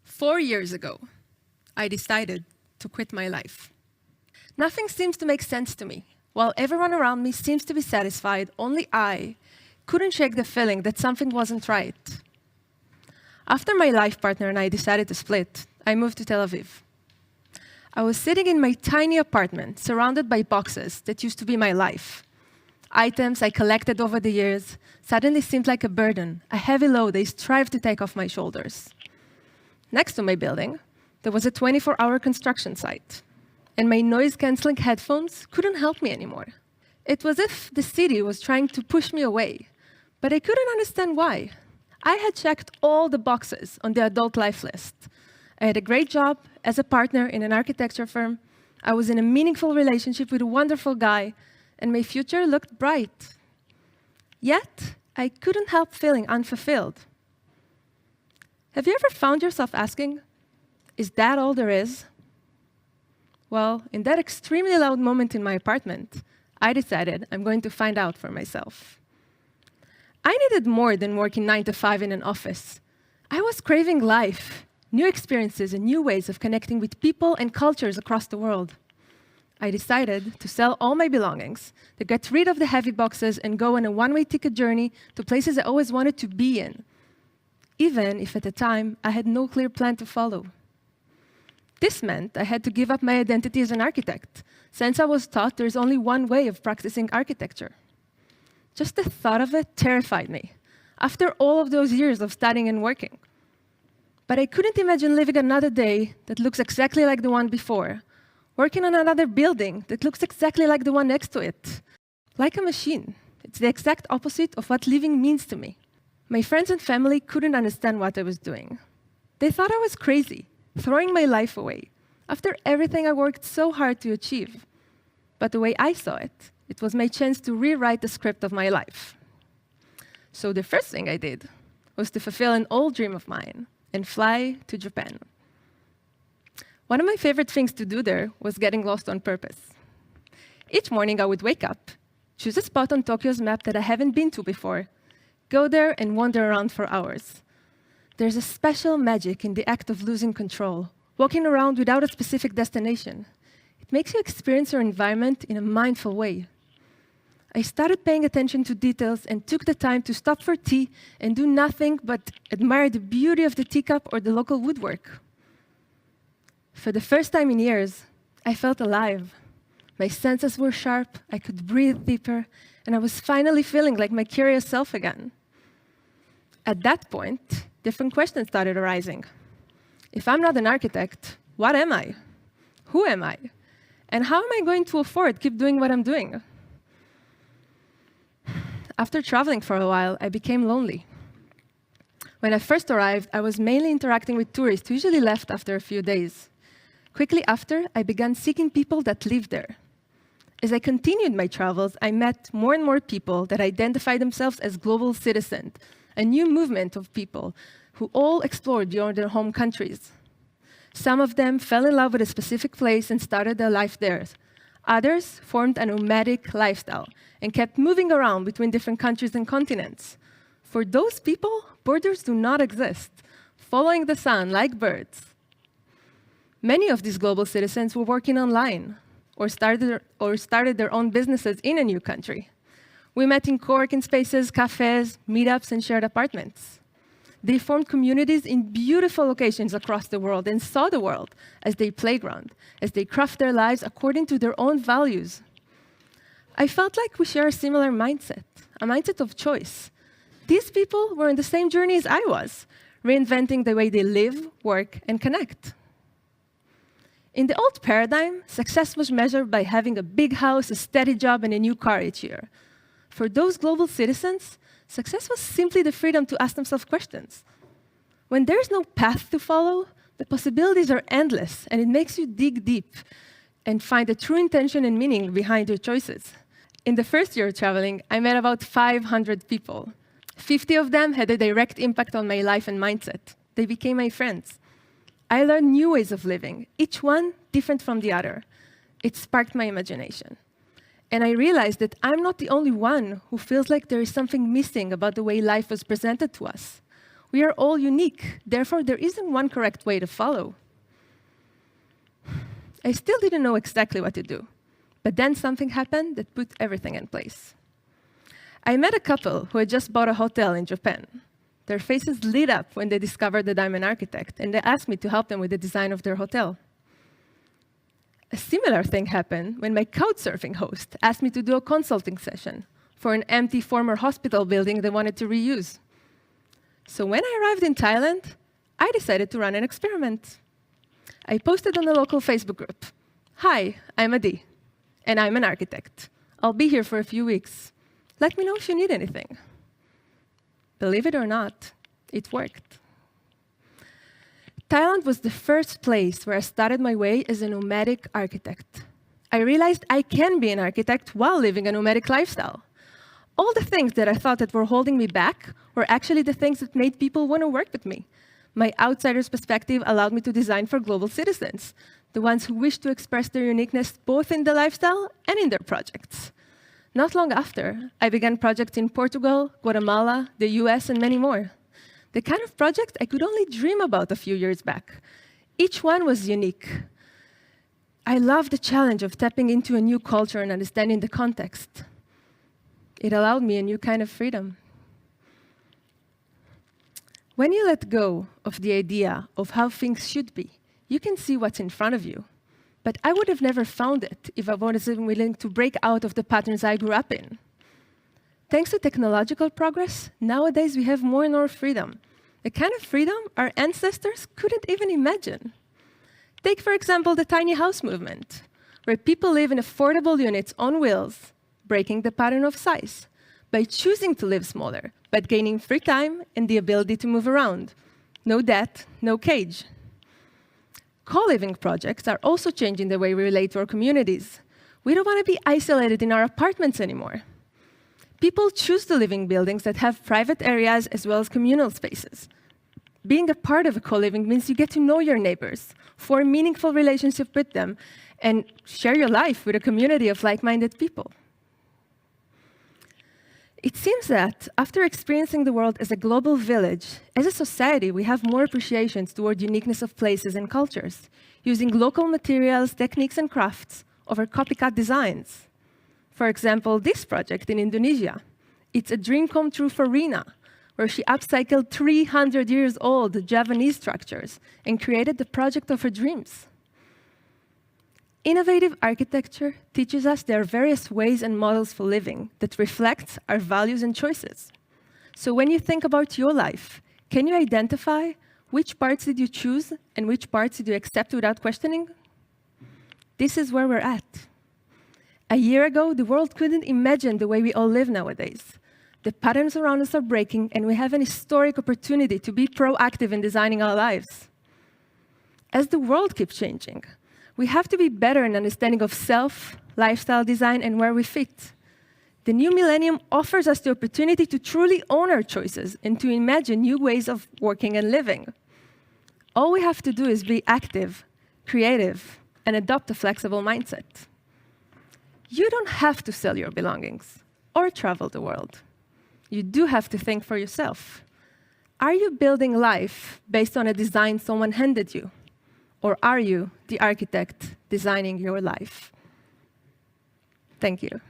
4 years ago, I decided to quit my life. Nothing seems to make sense to me. While everyone around me seems to be satisfied, only I couldn't shake the feeling that something wasn't right. After my life partner and I decided to split, I moved to Tel Aviv. I was sitting in my tiny apartment, surrounded by boxes that used to be my life. Items I collected over the years suddenly seemed like a burden, a heavy load I strived to take off my shoulders. Next to my building, there was a 24-hour construction site, and my noise-canceling headphones couldn't help me anymore. It was as if the city was trying to push me away, but I couldn't understand why. I had checked all the boxes on the adult life list. I had a great job as a partner in an architecture firm. I was in a meaningful relationship with a wonderful guy, and my future looked bright. Yet, I couldn't help feeling unfulfilled. Have you ever found yourself asking, is that all there is? Well, in that extremely loud moment in my apartment, I decided I'm going to find out for myself. I needed more than working 9 to 5 in an office. I was craving life, new experiences and new ways of connecting with people and cultures across the world. I decided to sell all my belongings, to get rid of the heavy boxes and go on a one-way ticket journey to places I always wanted to be in, even if at the time I had no clear plan to follow. This meant I had to give up my identity as an architect, since I was taught there's only one way of practicing architecture. Just the thought of it terrified me, after all of those years of studying and working. But I couldn't imagine living another day that looks exactly like the one before, working on another building that looks exactly like the one next to it. Like a machine. It's the exact opposite of what living means to me. My friends and family couldn't understand what I was doing. They thought I was crazy, throwing my life away, after everything I worked so hard to achieve. But the way I saw it, it was my chance to rewrite the script of my life. So the first thing I did was to fulfill an old dream of mine and fly to Japan. One of my favorite things to do there was getting lost on purpose. Each morning I would wake up, choose a spot on Tokyo's map that I haven't been to before, go there and wander around for hours. There's a special magic in the act of losing control, walking around without a specific destination. It makes you experience your environment in a mindful way. I started paying attention to details and took the time to stop for tea and do nothing but admire the beauty of the teacup or the local woodwork. For the first time in years, I felt alive. My senses were sharp, I could breathe deeper, and I was finally feeling like my curious self again. At that point, different questions started arising. If I'm not an architect, what am I? Who am I? And how am I going to afford keep doing what I'm doing? After traveling for a while, I became lonely. When I first arrived, I was mainly interacting with tourists who usually left after a few days. Quickly after, I began seeking people that lived there. As I continued my travels, I met more and more people that identified themselves as global citizens, a new movement of people who all explored beyond their home countries. Some of them fell in love with a specific place and started their life there. Others formed a nomadic lifestyle and kept moving around between different countries and continents. For those people, borders do not exist, following the sun like birds. Many of these global citizens were working online or started their own businesses in a new country. We met in co-working spaces, cafes, meetups, and shared apartments. They formed communities in beautiful locations across the world and saw the world as their playground, as they craft their lives according to their own values. I felt like we share a similar mindset, a mindset of choice. These people were on the same journey as I was, reinventing the way they live, work, and connect. In the old paradigm, success was measured by having a big house, a steady job, and a new car each year. For those global citizens, success was simply the freedom to ask themselves questions. When there's no path to follow, the possibilities are endless, and it makes you dig deep and find the true intention and meaning behind your choices. In the first year of traveling, I met about 500 people. 50 of them had a direct impact on my life and mindset. They became my friends. I learned new ways of living, each one different from the other. It sparked my imagination. And I realized that I'm not the only one who feels like there is something missing about the way life was presented to us. We are all unique. Therefore, there isn't one correct way to follow. I still didn't know exactly what to do. But then something happened that put everything in place. I met a couple who had just bought a hotel in Japan. Their faces lit up when they discovered that I'm an architect, and they asked me to help them with the design of their hotel. A similar thing happened when my couchsurfing host asked me to do a consulting session for an empty former hospital building they wanted to reuse. So when I arrived in Thailand, I decided to run an experiment. I posted on the local Facebook group, "Hi, I'm Adi, and I'm an architect. I'll be here for a few weeks. Let me know if you need anything." Believe it or not, it worked. Thailand was the first place where I started my way as a nomadic architect. I realized I can be an architect while living a nomadic lifestyle. All the things that I thought that were holding me back were actually the things that made people want to work with me. My outsider's perspective allowed me to design for global citizens, the ones who wish to express their uniqueness both in the lifestyle and in their projects. Not long after, I began projects in Portugal, Guatemala, the US, and many more. The kind of project I could only dream about a few years back. Each one was unique. I loved the challenge of tapping into a new culture and understanding the context. It allowed me a new kind of freedom. When you let go of the idea of how things should be, you can see what's in front of you. But I would have never found it if I wasn't willing to break out of the patterns I grew up in. Thanks to technological progress, nowadays we have more and more freedom. The kind of freedom our ancestors couldn't even imagine. Take, for example, the tiny house movement, where people live in affordable units on wheels, breaking the pattern of size, by choosing to live smaller, but gaining free time and the ability to move around. No debt, no cage. Co-living projects are also changing the way we relate to our communities. We don't want to be isolated in our apartments anymore. People choose to live in buildings that have private areas as well as communal spaces. Being a part of a co-living means you get to know your neighbors, form meaningful relationships with them, and share your life with a community of like-minded people. It seems that after experiencing the world as a global village, as a society, we have more appreciation toward uniqueness of places and cultures, using local materials, techniques, and crafts over copycat designs. For example, this project in Indonesia. It's a dream come true for Rina, where she upcycled 300 years old Javanese structures and created the project of her dreams. Innovative architecture teaches us there are various ways and models for living that reflect our values and choices. So when you think about your life, can you identify which parts did you choose and which parts did you accept without questioning? This is where we're at. A year ago, the world couldn't imagine the way we all live nowadays. The patterns around us are breaking, and we have an historic opportunity to be proactive in designing our lives. As the world keeps changing, we have to be better in understanding of self, lifestyle design, and where we fit. The new millennium offers us the opportunity to truly own our choices and to imagine new ways of working and living. All we have to do is be active, creative, and adopt a flexible mindset. You don't have to sell your belongings or travel the world. You do have to think for yourself. Are you building life based on a design someone handed you? Or are you the architect designing your life? Thank you.